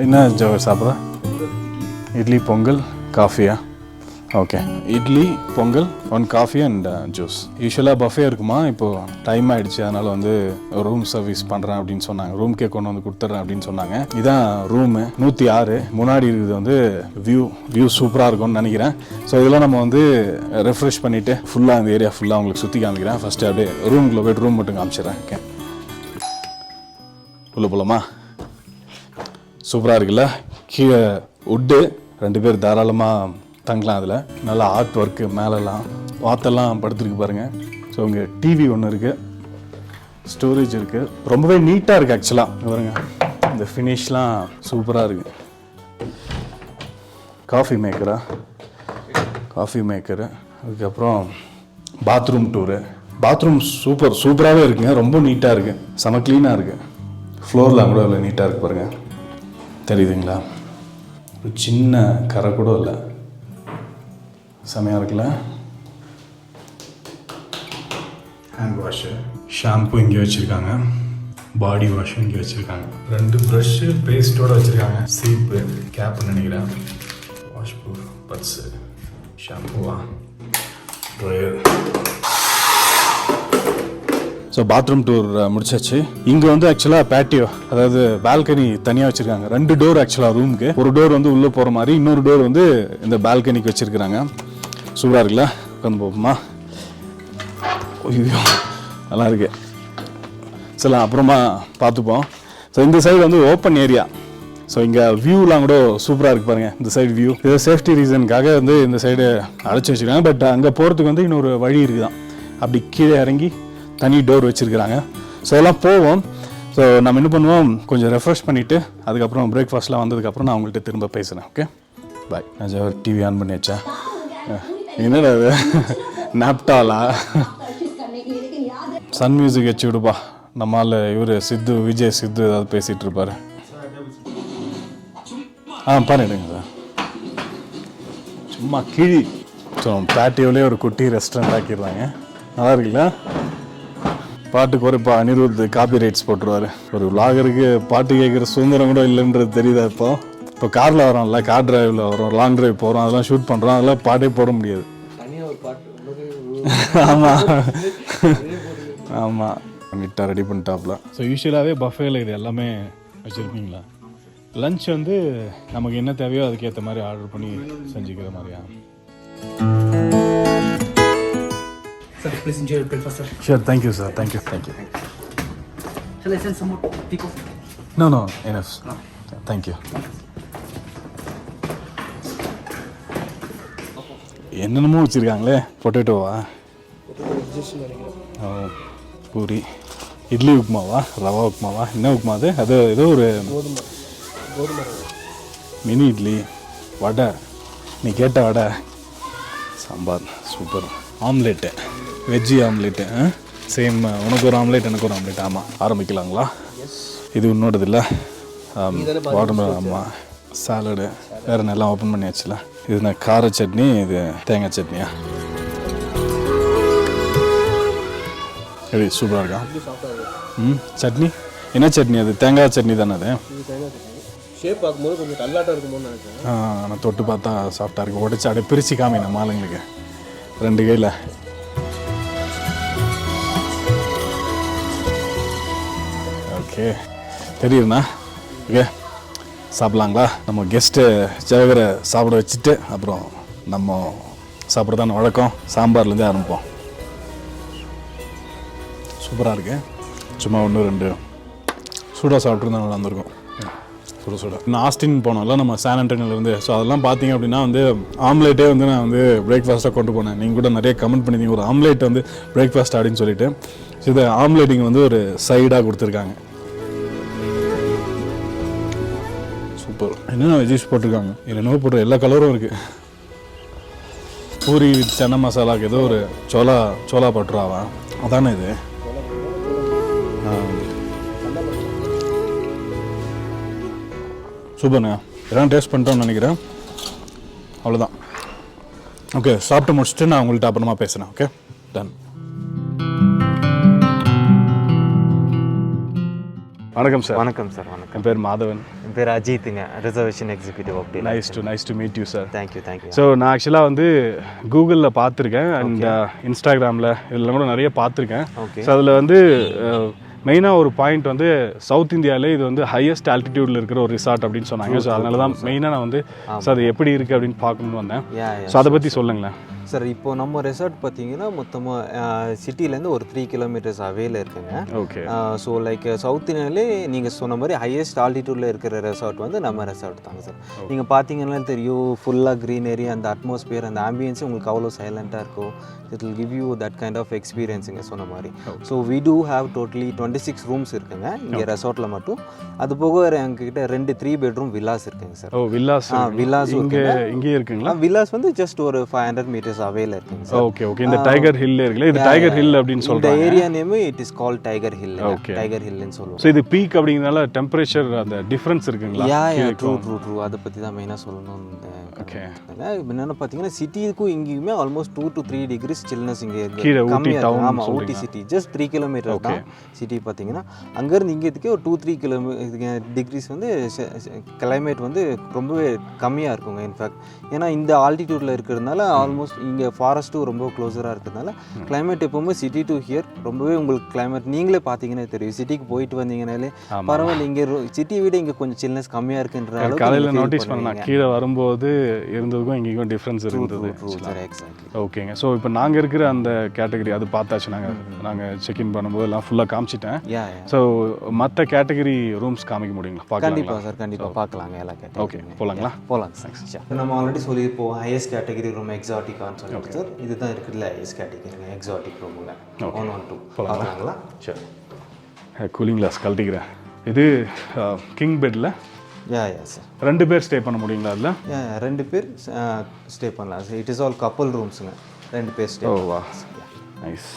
என்ன ஜோர் சாப்பிட்ற? இட்லி பொங்கல் காஃபியா? Okay, idli pongal 1 coffee and juice. யூஸ்வலாக பஃபே இருக்குமா, இப்போது டைம் ஆகிடுச்சு, அதனால் வந்து ரூம் சர்வீஸ் பண்ணுறேன் அப்படின்னு சொன்னாங்க. ரூம்க்கே கொண்டு வந்து கொடுத்துட்றேன் அப்படின்னு சொன்னாங்க. இதான் ரூமு 106. முன்னாடி இருக்குது வந்து வியூ சூப்பராக இருக்கும்னு நினைக்கிறேன். ஸோ இதெல்லாம் நம்ம வந்து ரெஃப்ரெஷ் பண்ணிவிட்டு ஃபுல்லாக அந்த ஏரியா ஃபுல்லாக உங்களுக்கு சுற்றி காமிக்கிறேன். ஃபஸ்ட்டு அப்படியே ரூமுக்குள்ளே போய்ட்டு ரூம் மட்டும் காமிச்சிடுறேன். ஓகே, உள்ள போகலாமா? சூப்பராக இருக்குல்ல? கீழே உட்டு 2 பேர் தாராளமாக தங்கலாம். அதில் நல்லா ஆர்ட் ஒர்க்கு, மேலெல்லாம் வாத்தெல்லாம் படுத்துருக்கு பாருங்கள். ஸோ இங்கே டிவி ஒன்று இருக்குது, ஸ்டோரேஜ் இருக்குது, ரொம்பவே நீட்டாக இருக்குது ஆக்சுவலாக பாருங்க. இந்த ஃபினிஷ்லாம் சூப்பராக இருக்குது. காஃபி மேக்கரு, அதுக்கப்புறம் பாத்ரூம் டூரு. பாத்ரூம் சூப்பராகவே இருக்குங்க, ரொம்ப நீட்டாக இருக்குது, செம க்ளீனாக இருக்குது. ஃப்ளோர்லாம் கூட இல்லை, நீட்டாக இருக்குது பாருங்கள், தெரியுதுங்களா? ஒரு சின்ன கரை கூட இல்லை, செமையாக இருக்குல்ல? ஹேண்ட் வாஷு, ஷாம்பு இங்கே வச்சுருக்காங்க, பாடி வாஷும் இங்கே வச்சுருக்காங்க, 2 ப்ரஷ்ஷு பேஸ்ட்டோடு வச்சுருக்காங்க, சீப்பு, கேப்புன்னு நினைக்கிறேன், வாஷ் ப்ரூஃப், பர்ஸு, ஷாம்புவா, ட்ரையர். ஸோ பாத்ரூம் டூர் முடிச்சாச்சு. இங்கே வந்து ஆக்சுவலாக பேட்டியோ, அதாவது பால்கனி தனியாக வச்சுருக்காங்க. 2 டோர் ஆக்சுவலாக ரூமுக்கு. ஒரு டோர் வந்து உள்ளே போகிற மாதிரி, இன்னொரு டோர் வந்து இந்த பால்கனிக்கு வச்சுருக்குறாங்க. சூப்பராக இருக்குல்ல? உட்காந்து போப்போமா? ஐயோ நல்லா இருக்கு. சரி, அப்புறமா பார்த்துப்போம். ஸோ இந்த சைடு வந்து ஓப்பன் ஏரியா. ஸோ இங்கே வியூலாம் கூட சூப்பராக இருக்குது பாருங்கள். இந்த சைடு வியூ இது சேஃப்டி ரீசனுக்காக வந்து இந்த சைடு அடைச்சி வச்சுருக்காங்க. பட் அங்கே போகிறதுக்கு வந்து இன்னொரு வழி இருக்குது தான். அப்படி கீழே இறங்கி தனி டோர் வச்சுருக்குறாங்க. ஸோ எல்லாம் போவோம். ஸோ நம்ம என்ன பண்ணுவோம், கொஞ்சம் ரெஃப்ரெஷ் பண்ணிவிட்டு அதுக்கப்புறம் பிரேக்ஃபாஸ்ட்லாம் வந்ததுக்கப்புறம் நான் உங்கள்கிட்ட திரும்ப பேசுகிறேன். ஓகே, பாய். நான் டிவி ஆன் பண்ணி வச்சேன். என்னடா அது, நாப்டாலா? சன் மியூசிக் வச்சு விடுப்பா. நம்மால் இவர் விஜய் சித்து ஏதாவது பேசிகிட்டு இருப்பார். பண்ணிவிடுங்க சார். சும்மா கிழி. ஸோ பேட்டியோலேயே ஒரு குட்டி ரெஸ்டாரண்ட் ஆக்கிடுறாங்க. நல்லா இருக்குல்ல? பாட்டு குறைப்பா, அனிருத் காப்பி ரைட்ஸ் போட்டுருவார். ஒரு விளாகருக்கு பாட்டு கேட்குற சுதந்திரம் கூட இல்லைன்றது தெரியுதா? இப்போ காரில் வரோம்ல, கார் டிரைவில் வரோம், லாங் டிரைவ் போகிறோம், அதெல்லாம் ஷூட் பண்ணுறோம், அதெல்லாம் பாட்டே போட முடியாது. ஆமாம், நீட்டாக ரெடி பண்ணிட்டாப்ல. ஸோ யூஸ்வலாகவே பஃபேல இது எல்லாமே வச்சுருப்பீங்களா? லன்ச் வந்து நமக்கு என்ன தேவையோ அதுக்கேற்ற மாதிரி ஆர்டர் பண்ணி செஞ்சுக்கிற மாதிரியா? Sir, please enjoy your breakfast, sir. Sure, thank you, sir. Thank you. Shall I send some more tea coffee? No, enough. No. Thank you. என்னென்னமோ வச்சுருக்காங்களே. பொட்டேட்டோவா? பூரி, இட்லி உப்புமாவா, ரவா உப்புமாவா, என்ன உப்புமா அது? அது ஏதோ ஒரு மினி இட்லி, வடை, நீ கேட்ட vada, sambar, super. Omelette, veggie omelette. Same, உனக்கு ஒரு ஆம்லேட் எனக்கு ஒரு ஆம்லேட். ஆமாம், ஆரம்பிக்கலாங்களா? இது உன்னோடது இல்லை? வாட்டர். ஆமாம், சாலடு வேறு நல்லா ஓப்பன் பண்ணியாச்சுல. இது நான் கார சட்னி, இது தேங்காய் சட்னியா? எப்படி சூப்பராக இருக்கா? சட்னி என்ன சட்னி அது? தேங்காய் சட்னி தானே அது? ஷேப் பார்க்கும்போது கொஞ்சம் கல்லாட்டம் இருக்குமோன்னு நினைக்கிறேன். நான் தொட்டு பார்த்தா சாஃப்டாக இருக்கும். உடைச்சு அப்படியே பிரித்து காமி நம்ம ஆளுங்களுக்கு 2 கையில். ஓகே, தெரியுதுண்ணா. ஓகே, சாப்பிட்லாங்களா? நம்ம கெஸ்ட்டு ஜவஹரை சாப்பிட வச்சுட்டு அப்புறம் நம்ம சாப்பிட தானே வழக்கம். சாம்பார்லேருந்தே ஆரம்பிப்போம். சூப்பராக இருக்கு. சும்மா 1-2 சூடாக சாப்பிட்ருந்தா நல்லா இருந்திருக்கும். சுட நான் ஆஸ்டின் போனோம்ல நம்ம சான் ஆண்டனியோலேருந்து. ஸோ அதெல்லாம் பார்த்தீங்க அப்படின்னா வந்து ஆம்லேட்டே வந்து நான் வந்து பிரேக்ஃபாஸ்ட்டாக கொண்டு போனேன். நீங்கள் கூட நிறைய கமெண்ட் பண்ணியிருந்தீங்க, ஒரு ஆம்லேட் வந்து பிரேக்ஃபாஸ்ட் அப்படின்னு சொல்லிட்டு. ஸோ இது ஆம்லேட்டிங் வந்து ஒரு சைடாக கொடுத்துருக்காங்க. சூப்பர். என்னென்ன வெஜிஸ் போட்டிருக்காங்க, என்னென்னவோ போட்டு எல்லா கலரும் இருக்குது. பூரி வித் சன்னா மசாலாவுக்கு ஏதோ ஒரு சோலா பட்டுராவா அதானே இது? சூப்பர்ண்ணா, எல்லாம் டேஸ்ட் பண்ணிட்டோம்னு நினைக்கிறேன். அவ்வளோதான். ஓகே, சாப்பிட்டு முடிச்சுட்டு நான் உங்கள்கிட்ட அப்புறமா பேசுகிறேன். Okay, done. வணக்கம் சார். வணக்கம் சார். வணக்கம். என் பேர் மாதவன். என் பேர் அஜித்துங்க, reservation executive of Delightz. Nice to meet you sir. Thank you. So நான் ஆக்சுவலாக வந்து கூகுளில் பார்த்துருக்கேன் அண்ட் இன்ஸ்டாகிராமில் இதெல்லாம் கூட நிறைய பார்த்துருக்கேன். ஸோ அதில் வந்து மெயினாக ஒரு பாயிண்ட் வந்து சவுத் இந்தியாவிலே இது வந்து ஹையஸ்ட் ஆல்டிடியூடில் இருக்கிற ஒரு ரிசார்ட் அப்படின்னு சொன்னாங்க. ஸோ அதனால தான் மெயினாக நான் வந்து ஸோ அது எப்படி இருக்குது அப்படின்னு பார்க்கணுன்னு வந்தேன். ஸோ அதை பற்றி சொல்லுங்களேன் சார். இப்போ நம்ம ரெசார்ட் பார்த்தீங்கன்னா மொத்தமாக சிட்டிலேருந்து ஒரு 3 கிலோமீட்டர்ஸ் அவேல இருக்குங்க. ஓகே. ஸோ லைக் சவுத் இந்தியாவிலே நீங்கள் சொன்ன மாதிரி ஹையஸ்ட் ஆல்டிடியூடில் இருக்கிற ரெசார்ட் வந்து நம்ம ரெசார்ட் தாங்க சார். நீங்கள் பார்த்தீங்கன்னா தெரியும், ஃபுல்லாக க்ரீனரி, அந்த அட்மாஸ்பியர், அந்த ஆம்பியன்ஸ் உங்களுக்கு அவ்வளோ சைலண்ட்டாக இருக்கும். It will give you that kind of எக்ஸ்பீரியன்ஸுங்க சொன்ன மாதிரி. So we do have totally 26 rooms இருக்குங்க இங்கே ரெசார்ட்டில் மட்டும். அது போக எங்ககிட்ட 2 3 பெட்ரூம் வில்லாஸ் இருக்குங்க சார். வில்லாஸ் இங்கே இருக்குங்களா? வில்லாஸ் வந்து ஜஸ்ட் ஒரு 500 மீட்டர்ஸ் அவேல இருக்குங்க சார். ஓகே. இந்த டைகர் ஹில் இருக்குல்ல, இது டைகர் ஹில் அப்படின்னு சொல்றாங்க. இந்த area name it is called Tiger Hill. Tiger ஹில்னு சொல்லுவோம். சோ இது பீக் அப்படிங்கறதால டெம்பரேச்சர் அந்த டிஃபரன்ஸ் இருக்குங்களா? ட்ரூ. அதை பத்தி தான் மெயினா சொல்லணும். ஓகே. என்னன்னா பாத்தீங்கன்னா சிட்டிக்கும் இங்கேயுமே ஆல்மோஸ்ட் 2 to 3 டிகிரிஸ் சில்னஸ் இங்கே இருக்கு. கம்மியா இருக்கு. ஆமா, ஊட்டி சிட்டி ஜஸ்ட் 3 கிலோமீட்டர் தான் சிட்டி. பாத்தீங்கன்னா அங்க இருந்து இங்கேதுக்கே ஒரு 2-3 டிகிரிஸ் வந்து கிளைமேட் வந்து ரொம்பவே கம்மியா இருக்குங்க. இன்ஃபேக்ட் ஏன்னா இந்த ஆல்டிடியூட்ல இருக்கிறதுனால ஆல்மோஸ்ட் இங்கே ஃபாரஸ்ட்டும் ரொம்ப க்ளோஸராக இருக்கிறதுனால கிளைமேட் எப்பவுமே சிட்டி டு ஹியர் ரொம்பவே உங்களுக்கு கிளைமேட் நீங்களே பார்த்தீங்கன்னா தெரியும். சிட்டிக்கு போயிட்டு வந்தீங்கனாலே பரவாயில்ல, இங்கே சிட்டியை விட இங்கே கொஞ்சம் சில்னஸ் கம்மியாக இருக்குன்ற அளவுக்கு காலையில் நோட்டீஸ் பண்ணலாம். கீழே வரும்போது இருந்ததுக்கும் இங்கேயும் டிஃப்ரென்ஸ் இருந்தது. ஓகேங்க. ஸோ இப்போ நாங்கள் இருக்கிற அந்த கேட்டகரி அது பார்த்தாச்சு. நாங்கள் செக்இன் பண்ணும்போது எல்லாம் ஃபுல்லாக காமிச்சிட்டேன். ஸோ மற்ற கேட்டகரி ரூம்ஸ் காமிக்க முடியுங்களா? கண்டிப்பாக சார், கண்டிப்பாக பார்க்கலாங்க எல்லா கேட்டகரி. ஓகே, போகலாங்களா? போகலாம் சார். நம்ம ஆல்ரெடி சொல்லியிருப்போம் ஹையஸ்ட் கேட்டகரி ரூம் எக்ஸாட்டிக்கான்னு சொல்லிட்டு சார். இதுதான் இருக்குல்ல ஹையஸ்ட் கேட்டகரிங்க, எக்ஸாட்டிக் ரூமுங்க 112 போகலாங்களா? சரி. கூலிங் கிளாஸ் கழட்டிக்கிறேன். இது கிங் பெட்டில் சார் 2 பேர் ஸ்டே பண்ண முடியுங்களா? அதில் 2 பேர் ஸ்டே பண்ணலாம் சார். இட் இஸ் ஆல் கப்பல் ரூம்ஸுங்க, 2 பேர் ஸ்டே. வா, நைஸ்.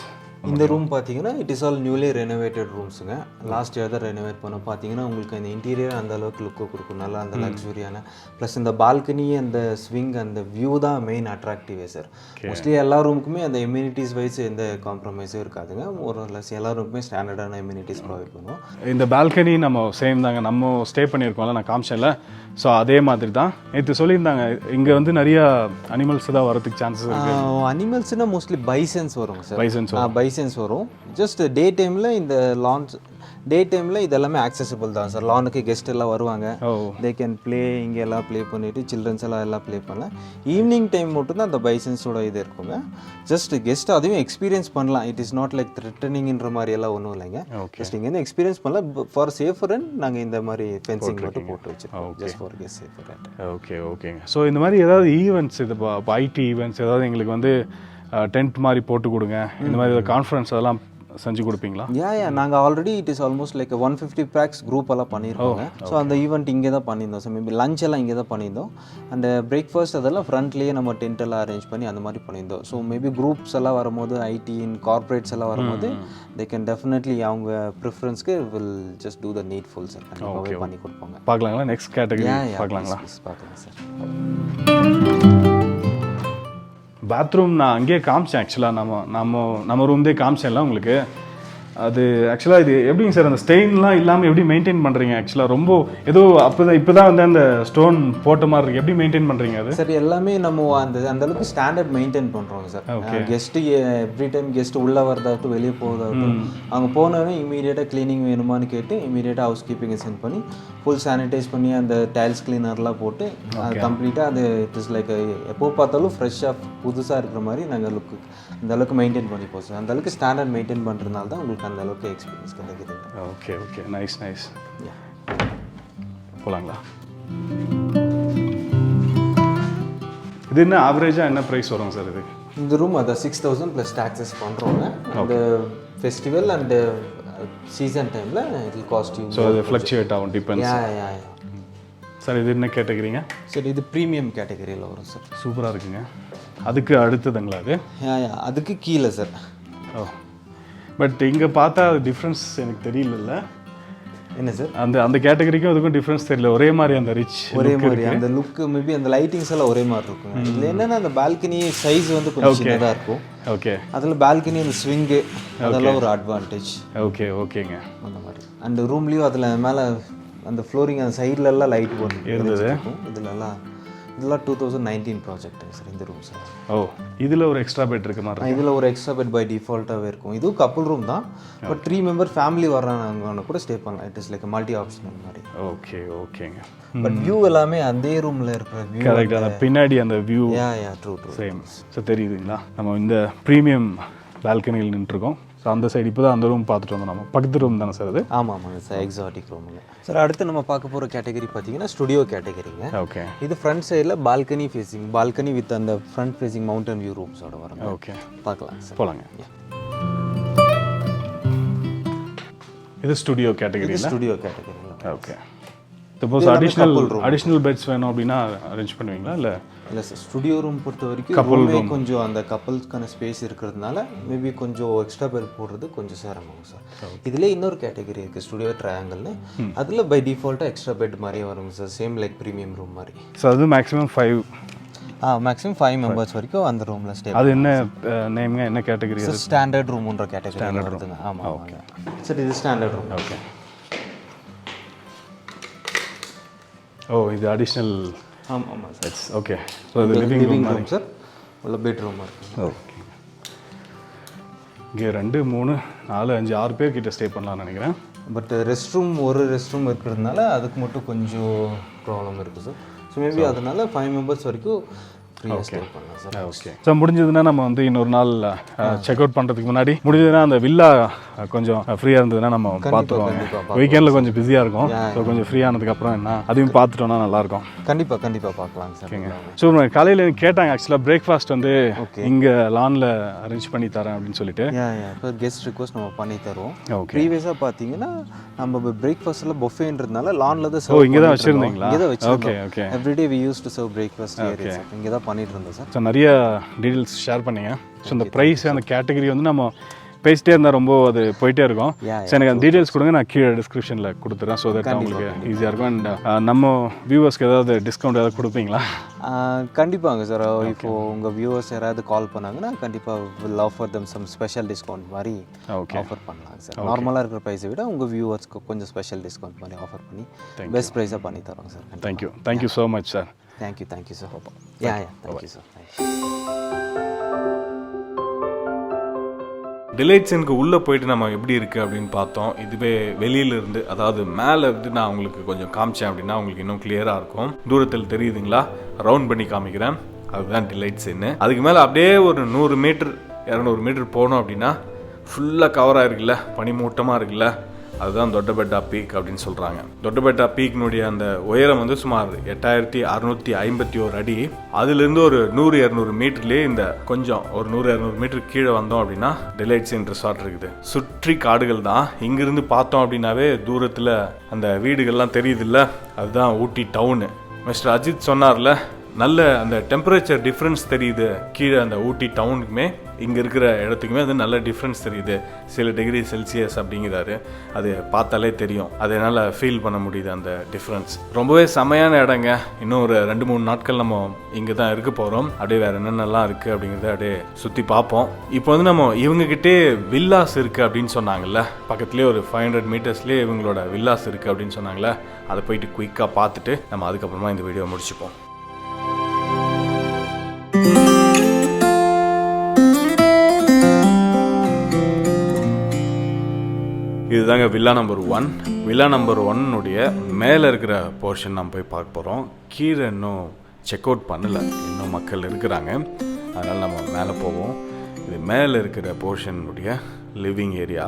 இந்த ரூம் பார்த்தீங்கன்னா it is all newly renovated ரூம்ஸுங்க. லாஸ்ட் இயர் தான் ரெனோவேட் பண்ண. பார்த்தீங்கன்னா உங்களுக்கு அந்த இன்டீரியர் அந்த அளவுக்கு லுக்கு கொடுக்கும், நல்லா அந்த லக்ஸுரியான. ப்ளஸ் இந்த பால்கனி, அந்த ஸ்விங், அந்த வியூ தான் மெயின் அட்ராக்டிவே சார். மோஸ்ட்லி எல்லா ரூமுக்குமே அந்த எம்யூனிட்டிஸ் வைஸ் எந்த காம்ப்ரமைஸும் இருக்காதுங்க. ஒரு எல்லா ரூமுக்குமே ஸ்டாண்டர்டான எம்யூனிட்டிஸ் ப்ரொவைட் பண்ணுவோம். இந்த பால்கனி நம்ம சேம் தாங்க, நம்ம ஸ்டே பண்ணியிருக்கோம்ல, நான் காமிச்சேன்ல. ஸோ அதே மாதிரி தான் நேற்று சொல்லியிருந்தாங்க. இங்கே வந்து நிறைய அனிமல்ஸ் தான் வரதுக்கு சான்சஸ் இருக்கு. அனிமல்ஸ்னால் மோஸ்ட்லி பைசன்ஸ் வரும் சார். பைசன்ஸ் வரும். ஜஸ்ட் டே டைமில் இந்த லான்ச் இது எல்லாமே ஆக்சசிபிள் தான் சார். லானுக்கு கெஸ்ட் எல்லாம் வருவாங்க. தே கேன் ப்ளே, இங்கே எல்லாம் ப்ளே பண்ணிவிட்டு சில்ட்ரன்ஸ் எல்லாம் ப்ளே பண்ணலாம். ஈவினிங் டைம் மட்டும் தான் அந்த பைசன்ஸோட இது இருக்குங்க. ஜஸ்ட் கெஸ்ட் அதையும் எக்ஸ்பீரியன்ஸ் பண்ணலாம். இட் இஸ் நாட் லைக் த்ரெட்டனிங்ன்ற மாதிரி எல்லாம் ஒன்றும் இல்லைங்க. ஜஸ்ட் இங்கேருந்து எக்ஸ்பீரியன்ஸ் பண்ணலாம். ஃபார் சேஃபர் அண்ட் நாங்கள் இந்த மாதிரி ஃபென்சிங் மட்டும் போட்டு வச்சுருக்கோம். Just for guest safer and. ஓகேங்க. ஸோ இந்த மாதிரி ஏதாவது ஈவெண்ட்ஸ், இது ஐடி ஈவெண்ட்ஸ் ஏதாவது எங்களுக்கு வந்து டென்ட் மாதிரி போட்டு கொடுங்க, இந்த மாதிரி கான்ஃபரன்ஸ் அதெல்லாம் செஞ்சு கொடுப்பீங்களா? நாங்கள் already it is almost like 150 pax group எல்லாம் பண்ணியிருக்கோங்க. ஸோ அந்த ஈவெண்ட் இங்கே தான் பண்ணியிருந்தோம் சார். மேபி லஞ்ச் எல்லாம் இங்கே தான் பண்ணியிருந்தோம். அண்ட் பிரேக்ஃபாஸ்ட் அதெல்லாம் ஃப்ரண்ட்லேயே நம்ம டென்ட் எல்லாம் அரேஞ்ச் பண்ணி அந்த மாதிரி பண்ணியிருந்தோம். ஸோ மேபி குரூப்ஸ் எல்லாம் வரும்போது, ஐடி கார்பரேட்ஸ் எல்லாம் வரும்போது தே கேன் டெஃபினெட்லி அவங்க ப்ரிஃபரன்ஸ்க்கு will just do the needful sir. கண்டிப்பாகவே பண்ணி கொடுப்பாங்க. பார்க்கலாங்களா? நெக்ஸ்ட் கேட்டகரி பார்க்கலாங்களா? பார்க்கலாம் சார். பாத்ரூம் நான் அங்கேயே காமிச்சேன். ஆக்சுவலாக நம்ம ரூம்தே காமிச்சேன்ல உங்களுக்கு. அது ஆக்சுவலாக இது எப்படிங்க சார், அந்த ஸ்டெயின்லாம் இல்லாமல் எப்படி மெயின்டைன் பண்ணுறீங்க? ஆக்சுவலாக ரொம்ப ஏதோ இப்போ தான் வந்து அந்த ஸ்டோன் போட்ட மாதிரி இருக்குது. எப்படி மெயின்டைன் பண்ணுறீங்க அது? சார் எல்லாமே நம்ம அந்த அளவுக்கு ஸ்டாண்டர்ட் மெயின்டைன் பண்ணுறோங்க sir. Guest every time guest உள்ளே வரதாகட்டும், வெளியே போகிறதாகட்டும், அவங்க போனோடனே இமீடியட்டாக க்ளீனிங் வேணுமான்னு கேட்டு இமீடியட்டாக ஹவுஸ் கீப்பிங்கை சென்ட் பண்ணி ஃபுல் சானிடைஸ் பண்ணி அந்த டைல்ஸ் கிளீனர்லாம் போட்டு அது கம்ப்ளீட்டாக அது இட் இஸ் லைக் எப்போ பார்த்தாலும் ஃப்ரெஷ்ஷாக புதுசாக இருக்கிற மாதிரி நாங்கள் லுக்கு அந்த அளவுக்கு மெயின்டைன் பண்ணிப்போம் சார். அந்த அளவுக்கு ஸ்டாண்டர்ட் மெயின்டைன் பண்ணுறதுனால தான் உங்களுக்கு அந்த அளவுக்கு எக்ஸ்பீரியன்ஸ் கிடைக்குது. Okay, nice. போகலாங்களா? இது என்ன ஆவரேஜாக என்ன ப்ரைஸ் வரும் சார் இது? இந்த ரூம் அதை 6000 ப்ளஸ் டேக்ஸஸ் பண்ணுறோங்க. அந்த ஃபெஸ்டிவல் அண்ட் சீசன் டைமில் it will cost you. So அது ஃப்ளக்சுவேட் ஆகும், டிபெண்ட்ஸ். சார் இது என்ன கேட்டகரிங்க? சார் இது ப்ரீமியம் கேட்டகரியில் வரும் சார். சூப்பராக இருக்குங்க. அதுக்கு அடுத்ததுங்களா அது? அதுக்கு கீழே சார். பட் இங்கே பார்த்தா டிஃப்ரென்ஸ் எனக்கு தெரியல. என்ன சார் அந்த கேட்டகரிக்கும் அதுக்கும் டிஃப்ரென்ஸ் தெரியல, ஒரே மாதிரி அந்த ரிச் ஒரே மாதிரி அந்த லுக் மேபி அந்த லைட்டிங்ஸ் எல்லாம் ஒரே மாதிரி இருக்கும். இதில் என்னென்னா அந்த பால்கனி சைஸ் வந்து கொஞ்சம் சின்னதாக இருக்கும். ஓகே, அதில் பால்கனி அந்த ஸ்விங்கு அதெல்லாம் ஒரு அட்வான்டேஜ். ஓகேங்க. அந்த மாதிரி அந்த ரூம்லேயும் அதில் மேலே அந்த ஃப்ளோரிங் அந்த சைட்லலாம் லைட் போட்டு இருந்தது. இதெல்லாம் 2019 ப்ராஜெக்ட் சார் இந்த ரூம் சார். இதில் ஒரு எக்ஸ்ட்ரா பெட் இருக்கு மாதிரி. இதில் ஒரு எக்ஸ்ட்ரா பெட் பை டிஃபால்ட்டாகவே இருக்கும். இதுவும் கப்புள் ரூம் தான், பட் 3 மெம்பர் ஃபேமிலி வர்றாங்க கூட ஸ்டே பண்ணலாம். It is like multi optional மாதிரி. ஓகேங்க. பட் வியூ எல்லாமே அதே ரூமில் இருக்கிற வியூ. கரெக்ட், அந்த பின்னாடி அந்த வியூ ட்ரூ சேம். ஸோ தெரியுதுங்களா, நம்ம இந்த ப்ரீமியம் பால்கனியில் நின்றுருக்கோம். ஸோ அந்த சைடு இப்போ தான் அந்த ரூம் பார்த்துட்டு வந்தோம். நம்ம பக்கத்து ரூம் தானே சார் அது? ஆமாங்க சார், எக்ஸாட்டிக் ரூமுங்க சார். அடுத்து நம்ம பார்க்க போகிற கேட்டகரி பார்த்தீங்கன்னா ஸ்டுடியோ கேட்டகரிங்க. ஓகே, இது ஃப்ரண்ட் சைடில் பால்கனி ஃபேஸிங், பால்கனி வித் அந்த ஃப்ரண்ட் ஃபேஸிங் மவுண்டன் வியூ ரூம்ஸோட வரும். ஓகே, பார்க்கலாம் சார், போகலாங்க. இது studio category. Studio category. Okay. Suppose additional beds வேணும் அப்படின்னா அரேஞ்ச் பண்ணுவீங்களா? இல்லை சார், ஸ்டுடியோ ரூம் பொறுத்த வரைக்கும் கொஞ்சம் அந்த கப்பல்ஸ்க்கான ஸ்பேஸ் இருக்கிறதுனால மேபி கொஞ்சம் எக்ஸ்ட்ரா பெட் போடுறது கொஞ்சம் சிரமம் சார். இதில் இன்னொரு கேட்டகரி இருக்குது ஸ்டுடியோ ட்ரையாங்கிள்னு. அதில் பை டிஃபால்ட்டாக எக்ஸ்ட்ரா பெட் மாதிரியே வருங்க sir, same like premium room மாதிரி. ஸோ அது மேக்ஸிமம் 5 மெம்பர்ஸ் வரைக்கும் அந்த ரூமில் ஸ்டே. அது என்ன நேம்ங்க, என்ன கேட்டகரி? ஸ்டாண்டர்ட் ரூம்ன்ற கேட்டகரி வருதுங்க. ஆமாம், ஓகே சார், இது ஸ்டாண்டர்ட் ரூம். ஓகே. இது அடிஷ்னல். ஆமாம் சார். ஓகே. ஸோ இது லிவிங் ரூம் சார், உள்ள பெட்ரூம் இருக்குது. ஓகே. இங்கே 2, 3, 4, 5, 6 பேர் கிட்ட ஸ்டே பண்ணலாம்னு நினைக்கிறேன். பட் ரெஸ்ட் ரூம் இருக்கிறதுனால அதுக்கு மட்டும் கொஞ்சம் ப்ராப்ளம் இருக்குது சார். ஸோ மேபி அதனால 5 மெம்பர்ஸ் வரைக்கும் ஃப்ரீயாக ஸ்டே பண்ணலாம் சார். ஓகே. ஸோ முடிஞ்சதுன்னா நம்ம வந்து இன்னொரு நாள் செக் அவுட் பண்ணுறதுக்கு முன்னாடி முடிஞ்சதுன்னா அந்த வில்லா கொஞ்சம் ஃப்ரீயாக இருந்ததுன்னா நம்ம பார்த்துருவோம். வீக்கெண்டில் கொஞ்சம் பிஸியாக இருக்கும். ஸோ கொஞ்சம் ஃப்ரீ ஆனதுக்கப்புறம் என்ன அதையும் பார்த்துட்டோம்னா நல்லாயிருக்கும். கண்டிப்பாக பார்க்கலாம் சார். ஓகேங்க. ஸோ காலையில் கேட்டாங்க ஆக்சுவலாக பிரேக்ஃபாஸ்ட் வந்து இங்கே லானில் அரேஞ்ச் பண்ணி தரேன் அப்படின்னு சொல்லிட்டு. இப்போ கெஸ்ட் ரிக்வஸ்ட் நம்ம பண்ணி தருவோம். ப்ரீவியஸாக பார்த்தீங்கன்னா நம்ம பிரேக்ஃபாஸ்ட்டில் பஃபேன்றதுனால லானில் தான் சர்வ். இங்கே தான் வச்சுருந்தீங்களா? இங்கே தான் வச்சுருக்கோம். Okay. Everyday we use to serve breakfast இங்கே தான் பண்ணிட்டு இருந்தோம் சார். ஸோ நிறைய டீட்டெயில்ஸ் ஷேர் பண்ணீங்க. ஸோ இந்த ப்ரைஸ் அந்த கேட்டகரி வந்து நம்ம பேசிட்டே இருந்தால் ரொம்ப அது போயிட்டே இருக்கும். ஸோ எனக்கு அந்த டீட்டெயில்ஸ் கொடுங்க, நான் கீழே டிஸ்கிரிப்ஷனில் கொடுத்துறேன். ஸோ தட் உங்களுக்கு ஈஸியாக இருக்கும். அண்ட் நம்ம வியூவர்ஸ்க்கு ஏதாவது டிஸ்கவுண்ட் ஏதாவது கொடுப்பீங்களா? கண்டிப்பாங்க சார். இப்போது உங்கள் வியூவர்ஸ் யாராவது கால் பண்ணாங்கன்னா கண்டிப்பாக will offer them some special discount மாதிரி ஆஃபர் பண்ணலாம் சார். நார்மலாக இருக்கிற ப்ரைஸை விட உங்கள் வியூவர்ஸ்க்கு கொஞ்சம் ஸ்பெஷல் டிஸ்கவுண்ட் மாதிரி ஆஃபர் பண்ணி பெஸ்ட் ப்ரைஸாக பண்ணி தரோம் sir. Thank you so much sir. Thank you sir. Thank you sir. Delights இன்னுக்கு உள்ளே போயிட்டு நம்ம எப்படி இருக்குது அப்படின்னு பார்த்தோம். இதுவே வெளியிலேருந்து, அதாவது மேலே இருந்து நான் உங்களுக்கு கொஞ்சம் காமிச்சேன் அப்படின்னா உங்களுக்கு இன்னும் கிளியராக இருக்கும். தூரத்தில் தெரியுதுங்களா? ரவுண்ட் பண்ணி காமிக்கிறேன். அதுதான் டிலைட்ஸ் இன்னு. அதுக்கு மேலே அப்படியே ஒரு 100 மீட்டர் 200 மீட்டர் போனோம் அப்படின்னா ஃபுல்லாக கவர் ஆகிருக்குல்ல, பனிமூட்டமாக இருக்குல்ல, அதுதான் தொட்டபெட்டா பீக் அப்படின்னு சொல்கிறாங்க. தொட்டபெட்டா பீக்னுடைய அந்த உயரம் வந்து சுமார் 8651 அடி. அதுலேருந்து ஒரு 100-200 மீட்டர்லேயே இந்த கொஞ்சம் ஒரு 100-200 மீட்டர் கீழே வந்தோம் அப்படின்னா டிலைட்ஸ் இன் ரிசார்ட் இருக்குது. சுற்றி காடுகள் தான். இங்கிருந்து பார்த்தோம் அப்படின்னாவே தூரத்தில் அந்த வீடுகள்லாம் தெரியுது இல்லை, அதுதான் ஊட்டி டவுனு. மிஸ்டர் அஜித் சொன்னார்ல, நல்ல அந்த டெம்பரேச்சர் டிஃப்ரென்ஸ் தெரியுது. கீழே அந்த ஊட்டி டவுனுக்குமே இங்கே இருக்கிற இடத்துக்குமே அது நல்ல டிஃப்ரென்ஸ் தெரியுது. சில டிகிரி செல்சியஸ் அப்படிங்கிறாரு. அது பார்த்தாலே தெரியும். அதனால் ஃபீல் பண்ண முடியுது அந்த டிஃப்ரென்ஸ். ரொம்பவே செமையான இடங்க. இன்னும் ஒரு 2-3 நாட்கள் நம்ம இங்கே தான் இருக்க போகிறோம். அப்படியே வேறு என்னென்னலாம் இருக்குது அப்படிங்கிறத அப்படியே சுற்றி பார்ப்போம். இப்போ வந்து நம்ம இவங்ககிட்டே வில்லாஸ் இருக்குது அப்படின்னு சொன்னாங்கல்ல, பக்கத்துலேயே ஒரு 500 மீட்டர்ஸ்லேயே இவங்களோட வில்லாஸ் இருக்குது அப்படின்னு சொன்னாங்களே, அதை போயிட்டு குயிக்காக பார்த்துட்டு நம்ம அதுக்கப்புறமா இந்த வீடியோ முடிச்சுப்போம். இதுதாங்க வில்லா நம்பர் 1. வில்லா நம்பர் 1 மேலே இருக்கிற போர்ஷன் நம்ம போய் பார்க்க போகிறோம். கீழே இன்னும் செக் அவுட் பண்ணலை, இன்னும் மக்கள் இருக்கிறாங்க. அதனால் நம்ம மேலே போவோம். இது மேலே இருக்கிற போர்ஷனுடைய லிவிங் ஏரியா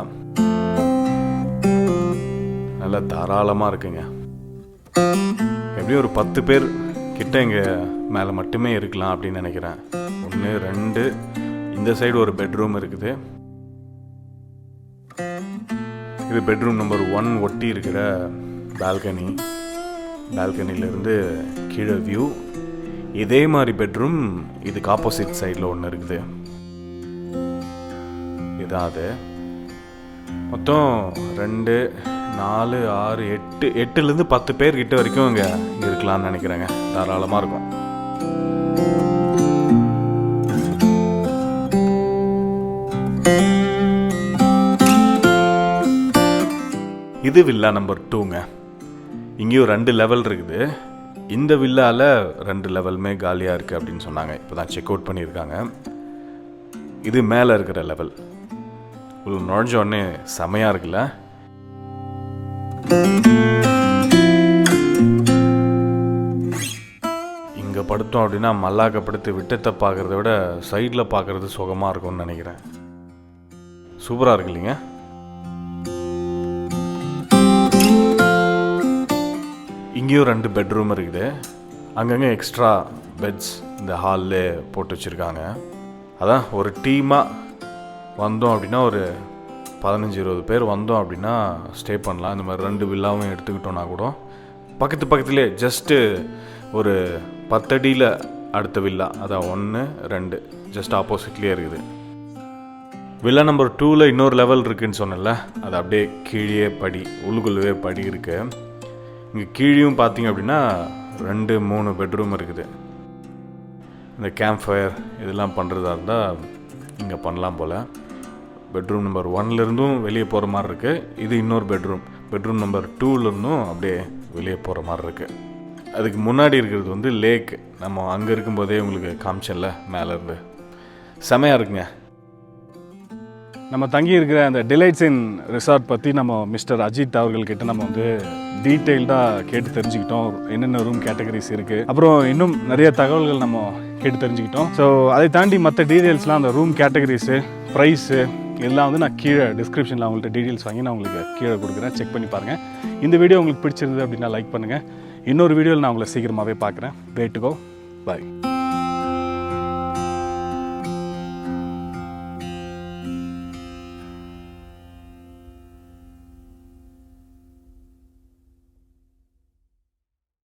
நல்லா தாராளமாக இருக்குங்க. எப்படியும் ஒரு 10 பேர் கிட்ட இங்கே மேலே மட்டுமே இருக்கலாம் அப்படின்னு நினைக்கிறேன். 1, 2, இந்த சைடு ஒரு பெட்ரூம் இருக்குது. இது பெட்ரூம் நம்பர் 1 ஒட்டி இருக்கிற பால்கனி. பால்கனிலேருந்து கீழே வியூ. இதே மாதிரி பெட்ரூம் இதுக்கு ஆப்போசிட் சைடில் ஒன்று இருக்குது. இதான் அது. மொத்தம் 2, 4, 6, 8லேருந்து 10 பேர் கிட்ட வரைக்கும் இங்கே இருக்கலாம்னு நினைக்கிறேங்க. தாராளமாக இருக்கும். இது வில்லா நம்பர் 2ங்க. இங்கேயும் 2 லெவல் இருக்குது. இந்த வில்லாவில் 2 லெவலுமே காலியாக இருக்குது அப்படின்னு சொன்னாங்க. இப்போ தான் செக் அவுட் பண்ணியிருக்காங்க. இது மேலே இருக்கிற லெவல். உங்களுக்கு நுழைஞ்ச உடனே செமையாக இருக்குல்ல. இங்கே படுத்தோம் அப்படின்னா மல்லாக்கப்படுத்து விட்டத்தை பார்க்குறத விட சைடில் பார்க்குறது சுகமாக இருக்கும்னு நினைக்கிறேன். சூப்பராக இருக்கு இல்லைங்க. இங்கேயும் 2 பெட்ரூம் இருக்குது. அங்கங்கே எக்ஸ்ட்ரா பெட்ஸ் இந்த ஹால்லே போட்டு வச்சுருக்காங்க. அதான் ஒரு டீமாக வந்தோம் அப்படின்னா ஒரு 15-20 பேர் வந்தோம் அப்படின்னா ஸ்டே பண்ணலாம். இந்த மாதிரி 2 வில்லாவும் எடுத்துக்கிட்டோன்னா கூட பக்கத்துலேயே ஜஸ்ட்டு ஒரு 10 அடியில் அடுத்த வில்லா, அதான் 1, 2 ஜஸ்ட் ஆப்போசிட்லேயே இருக்குது. வில்லா நம்பர் 2ல் இன்னொரு லெவல் இருக்குதுன்னு சொன்னல, அது அப்படியே கீழே படி, உள்ளுக்குள்ளவே படி இருக்குது. இங்கே கீழேயும் பார்த்தீங்க அப்படின்னா 2-3 பெட்ரூம் இருக்குது. இந்த கேம்ப் ஃபயர் இதெல்லாம் பண்ணுறதா இருந்தால் இங்கே பண்ணலாம் போல். பெட்ரூம் நம்பர் 1லேருந்தும் வெளியே போகிற மாதிரி இருக்குது. இது இன்னொரு பெட்ரூம் நம்பர் 2லேருந்தும் அப்படியே வெளியே போகிற மாதிரி இருக்குது. அதுக்கு முன்னாடி இருக்கிறது வந்து லேக். நம்ம அங்கே இருக்கும்போதே உங்களுக்கு காமிச்சல மேலேருந்து. செமையாக இருக்குங்க. நம்ம தங்கி இருக்கிற அந்த டிலைட்ஸ் இன் ரிசார்ட் பற்றி நம்ம மிஸ்டர் அஜித் அவர்கள்கிட்ட நம்ம வந்து டீட்டெயில்டாக கேட்டு தெரிஞ்சுக்கிட்டோம். என்னென்ன ரூம் கேட்டகரிஸ் இருக்குது, அப்புறம் இன்னும் நிறைய தகவல்கள் நம்ம கேட்டு தெரிஞ்சுக்கிட்டோம். ஸோ அதை தாண்டி மற்ற டீட்டெயில்ஸ்லாம் அந்த ரூம் கேட்டகரிஸு, ப்ரைஸு இதெல்லாம் வந்து நான் கீழே டிஸ்கிரிப்ஷனில் அவங்கள்ட்ட டீட்டெயில்ஸ் வாங்கி நான் உங்களுக்கு கீழே கொடுக்குறேன். செக் பண்ணி பாருங்கள். இந்த வீடியோ உங்களுக்கு பிடிச்சிருந்தது அப்படின்னா லைக் பண்ணுங்கள். இன்னொரு வீடியோவில் நான் உங்களை சீக்கிரமாகவே பார்க்குறேன். Way2go. Bye.